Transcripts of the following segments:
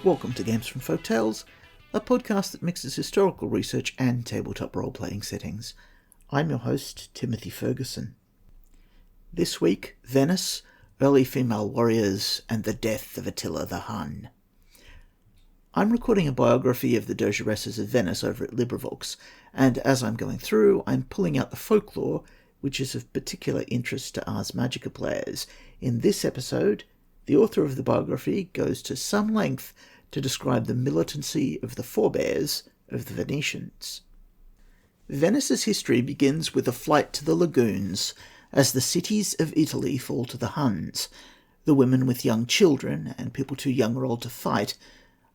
Welcome to Games from Folktales, a podcast that mixes historical research and tabletop role-playing settings. I'm your host, Timothy Ferguson. This week, Venice, early female warriors, and the death of Attila the Hun. I'm recording a biography of the Dogeresses of Venice over at LibriVox, and as I'm going through, I'm pulling out the folklore, which is of particular interest to Ars Magica players. In this episode, the author of the biography goes to some length to describe the militancy of the forebears of the Venetians. Venice's history begins with a flight to the lagoons as the cities of Italy fall to the Huns. The women with young children and people too young or old to fight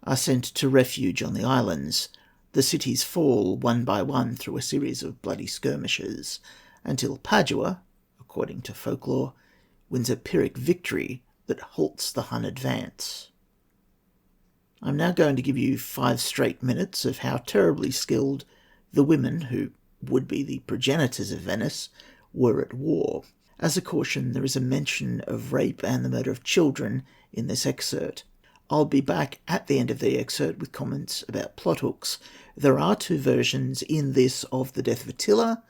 are sent to refuge on the islands. The cities fall one by one through a series of bloody skirmishes until Padua, according to folklore, wins a Pyrrhic victory that halts the Hun advance. I'm now going to give you 5 straight minutes of how terribly skilled the women, who would be the progenitors of Venice, were at war. As a caution, there is a mention of rape and the murder of children in this excerpt. I'll be back at the end of the excerpt with comments about plot hooks. There are 2 versions in this of the death of Attila.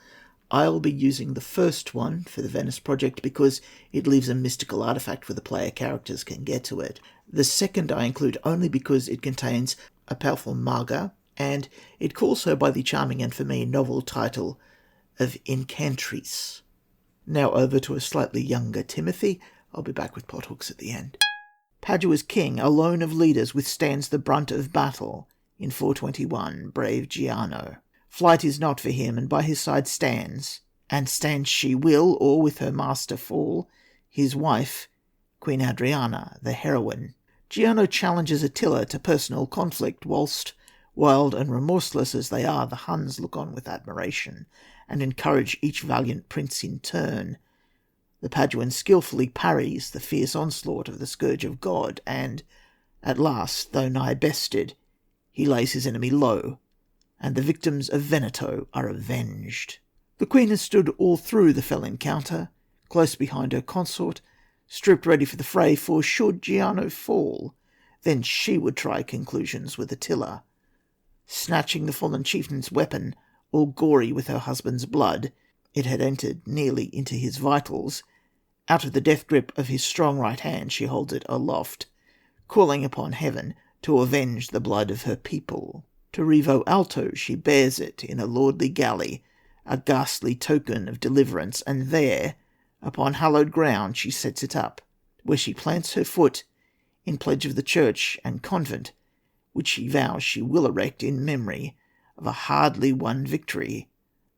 I'll be using the first one for the Venice project because it leaves a mystical artifact where the player characters can get to it. The second I include only because it contains a powerful Maga, and it calls her by the charming and for me novel title of Incantrice. Now over to a slightly younger Timothy. I'll be back with plot hooks at the end. Padua's king, alone of leaders, withstands the brunt of battle. In 421, brave Giano. Flight is not for him, and by his side stands, and stand she will, or with her master fall, his wife, Queen Adriana, the heroine. Giano challenges Attila to personal conflict, whilst, wild and remorseless as they are, the Huns look on with admiration, and encourage each valiant prince in turn. The Paduan skilfully parries the fierce onslaught of the Scourge of God, and, at last, though nigh bested, he lays his enemy low, and the victims of Veneto are avenged. The queen has stood all through the fell encounter, close behind her consort, stripped ready for the fray, for should Giano fall, then she would try conclusions with Attila. Snatching the fallen chieftain's weapon, all gory with her husband's blood, it had entered nearly into his vitals. Out of the death grip of his strong right hand she holds it aloft, calling upon heaven to avenge the blood of her people. To Revo Alto she bears it in a lordly galley, a ghastly token of deliverance, and there, upon hallowed ground, she sets it up, where she plants her foot, in pledge of the church and convent, which she vows she will erect in memory of a hardly won victory,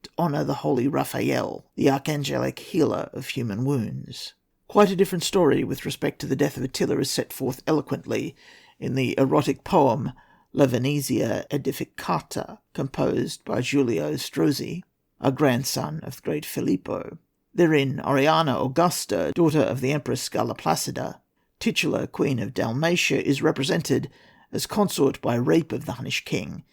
to honour the holy Raphael, the archangelic healer of human wounds. Quite a different story with respect to the death of Attila is set forth eloquently in the erotic poem La Venezia Edificata, composed by Giulio Strozzi, a grandson of the great Filippo. Therein, Oriana Augusta, daughter of the Empress Galla Placida, titular Queen of Dalmatia, is represented as consort by rape of the Hunnish king.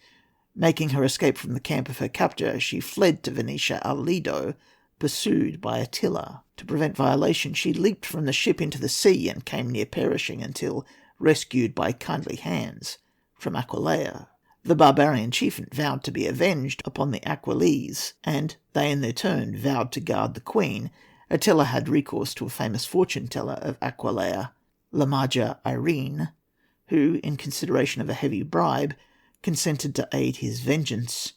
Making her escape from the camp of her captor, she fled to Venetia al Lido, pursued by Attila. To prevent violation, she leaped from the ship into the sea and came near perishing until rescued by kindly hands from Aquileia. The barbarian chieftain vowed to be avenged upon the Aquiles, and they in their turn vowed to guard the queen. Attila had recourse to a famous fortune-teller of Aquileia, La Maga Irene, who, in consideration of a heavy bribe, consented to aid his vengeance.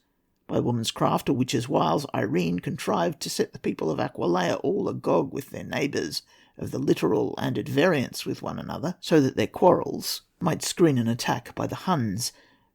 By woman's craft or witch's wiles, Irene contrived to set the people of Aquileia all agog with their neighbours of the littoral and at variance with one another, so that their quarrels might screen an attack by the Huns.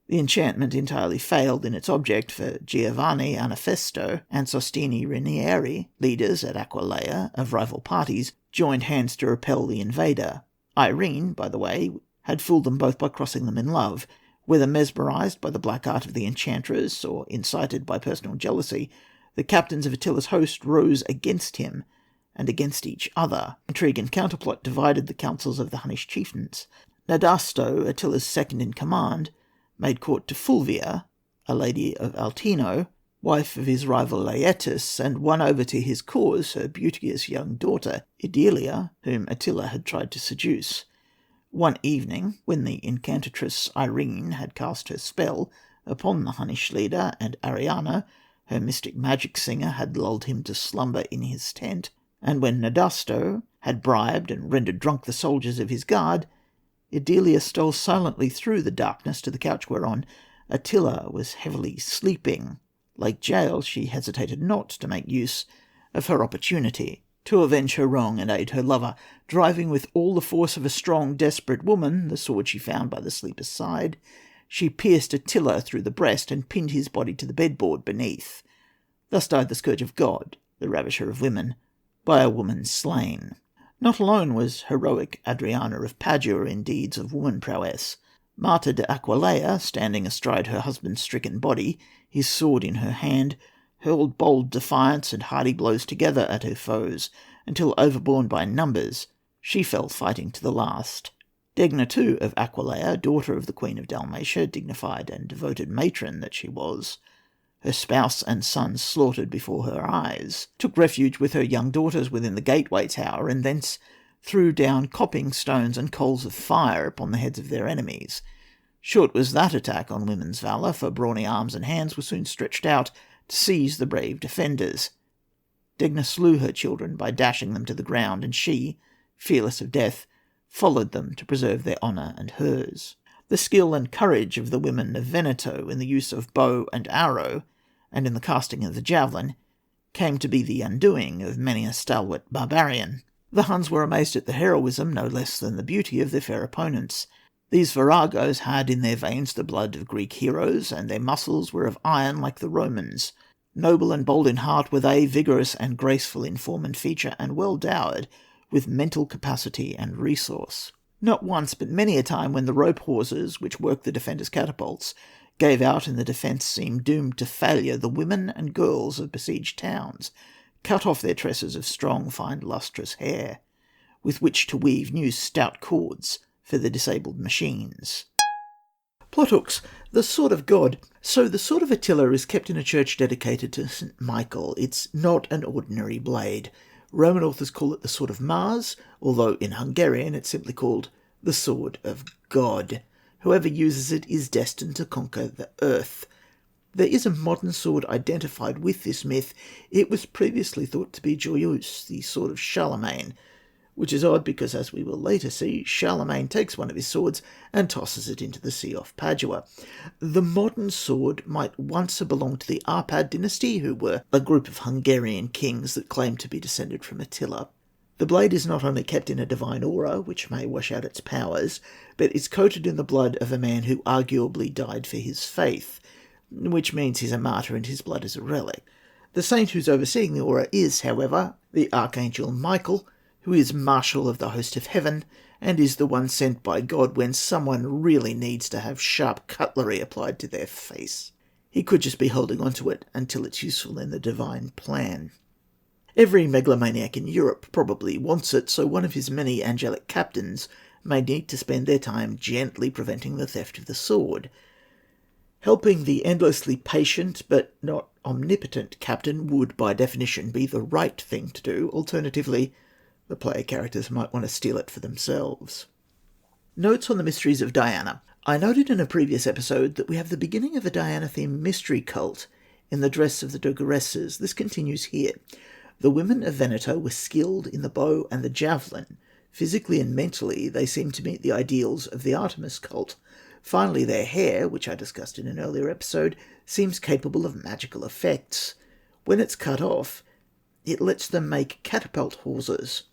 The enchantment entirely failed in its object, for Giovanni Anafesto and Sostini Rinieri, leaders at Aquileia of rival parties, joined hands to repel the invader. Irene, by the way, had fooled them both by crossing them in love. Whether mesmerised by the black art of the enchantress or incited by personal jealousy, the captains of Attila's host rose against him and against each other. Intrigue and counterplot divided the councils of the Hunnish chieftains. Nadasto, Attila's second in command, made court to Fulvia, a lady of Altino, wife of his rival Laetus, and won over to his cause her beauteous young daughter, Idilia, whom Attila had tried to seduce. One evening, when the incantatress Irene had cast her spell upon the Hunnish leader, and Ariana, her mystic magic singer, had lulled him to slumber in his tent, and when Nadasto had bribed and rendered drunk the soldiers of his guard, Adelia stole silently through the darkness to the couch whereon Attila was heavily sleeping. Like jail, she hesitated not to make use of her opportunity to avenge her wrong and aid her lover, driving with all the force of a strong, desperate woman the sword she found by the sleeper's side. She pierced Attila through the breast and pinned his body to the bedboard beneath. Thus died the scourge of God, the ravisher of women, by a woman slain. Not alone was heroic Adriana of Padua in deeds of woman prowess. Marta de Aquileia, standing astride her husband's stricken body, his sword in her hand, hurled bold defiance and hearty blows together at her foes, until, overborne by numbers, she fell fighting to the last. Degna, too, of Aquileia, daughter of the Queen of Dalmatia, dignified and devoted matron that she was, her spouse and sons slaughtered before her eyes, took refuge with her young daughters within the gateway tower, and thence threw down coping stones and coals of fire upon the heads of their enemies. Short was that attack on women's valour, for brawny arms and hands were soon stretched out to seize the brave defenders. Degna slew her children by dashing them to the ground, and she, fearless of death, followed them to preserve their honour and hers. The skill and courage of the women of Veneto in the use of bow and arrow, and in the casting of the javelin, came to be the undoing of many a stalwart barbarian. The Huns were amazed at the heroism, no less than the beauty, of their fair opponents. These viragos had in their veins the blood of Greek heroes, and their muscles were of iron like the Romans. Noble and bold in heart were they, vigorous and graceful in form and feature, and well dowered with mental capacity and resource. Not once, but many a time, when the rope hawsers which worked the defenders' catapults gave out and the defence seemed doomed to failure, the women and girls of besieged towns cut off their tresses of strong, fine, lustrous hair, with which to weave new stout cords for the disabled machines. Plot hooks. The Sword of God. So the Sword of Attila is kept in a church dedicated to St. Michael. It's not an ordinary blade. Roman authors call it the Sword of Mars, although in Hungarian it's simply called the Sword of God. Whoever uses it is destined to conquer the earth. There is a modern sword identified with this myth. It was previously thought to be Joyeuse, the sword of Charlemagne, which is odd because, as we will later see, Charlemagne takes one of his swords and tosses it into the sea off Padua. The modern sword might once have belonged to the Arpad dynasty, who were a group of Hungarian kings that claimed to be descended from Attila. The blade is not only kept in a divine aura, which may wash out its powers, but is coated in the blood of a man who arguably died for his faith, which means he's a martyr and his blood is a relic. The saint who's overseeing the aura is, however, the Archangel Michael, who is Marshal of the host of heaven, and is the one sent by God when someone really needs to have sharp cutlery applied to their face. He could just be holding onto it until it's useful in the divine plan. Every megalomaniac in Europe probably wants it, so one of his many angelic captains may need to spend their time gently preventing the theft of the sword. Helping the endlessly patient but not omnipotent captain would, by definition, be the right thing to do. Alternatively, the player characters might want to steal it for themselves. Notes on the mysteries of Diana. I noted in a previous episode that we have the beginning of a Diana-themed mystery cult in the dress of the Dogoresses. This continues here. The women of Veneto were skilled in the bow and the javelin. Physically and mentally, they seem to meet the ideals of the Artemis cult. Finally, their hair, which I discussed in an earlier episode, seems capable of magical effects. When it's cut off, it lets them make catapult hawsers.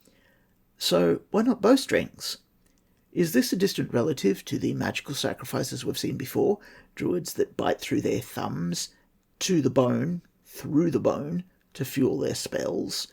So why not bowstrings? Is this a distant relative to the magical sacrifices we've seen before? Druids that bite through their thumbs, to the bone, through the bone, to fuel their spells.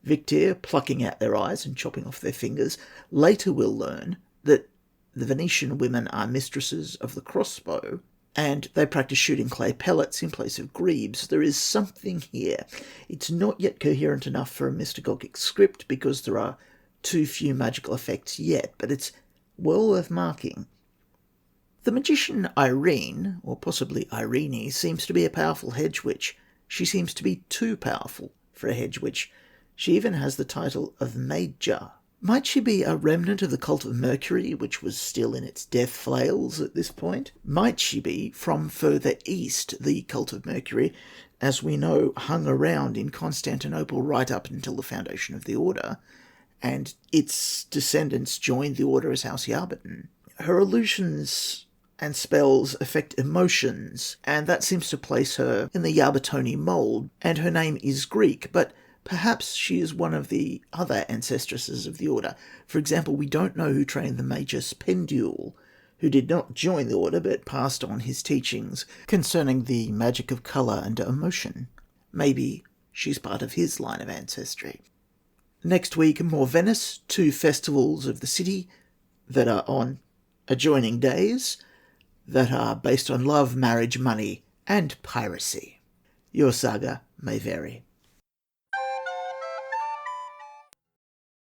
Victor plucking out their eyes and chopping off their fingers. Later we'll learn that the Venetian women are mistresses of the crossbow, and they practice shooting clay pellets in place of grebes. There is something here. It's not yet coherent enough for a mystagogic script because there are too few magical effects yet, but it's well worth marking. The magician Irene, or possibly Irene, seems to be a powerful hedge witch. She seems to be too powerful for a hedge witch. She even has the title of Major. Might she be a remnant of the cult of Mercury, which was still in its death flails at this point? Might she be from further east? The cult of Mercury, as we know, hung around in Constantinople right up until the foundation of the order, and its descendants joined the order as House Yarberton. Her illusions and spells affect emotions, and that seems to place her in the Yarbertoni mould, and her name is Greek, but perhaps she is one of the other ancestresses of the order. For example, we don't know who trained the Magus Pendule, who did not join the order but passed on his teachings concerning the magic of colour and emotion. Maybe she's part of his line of ancestry. Next week, more Venice, 2 festivals of the city that are on adjoining days that are based on love, marriage, money, and piracy. Your saga may vary.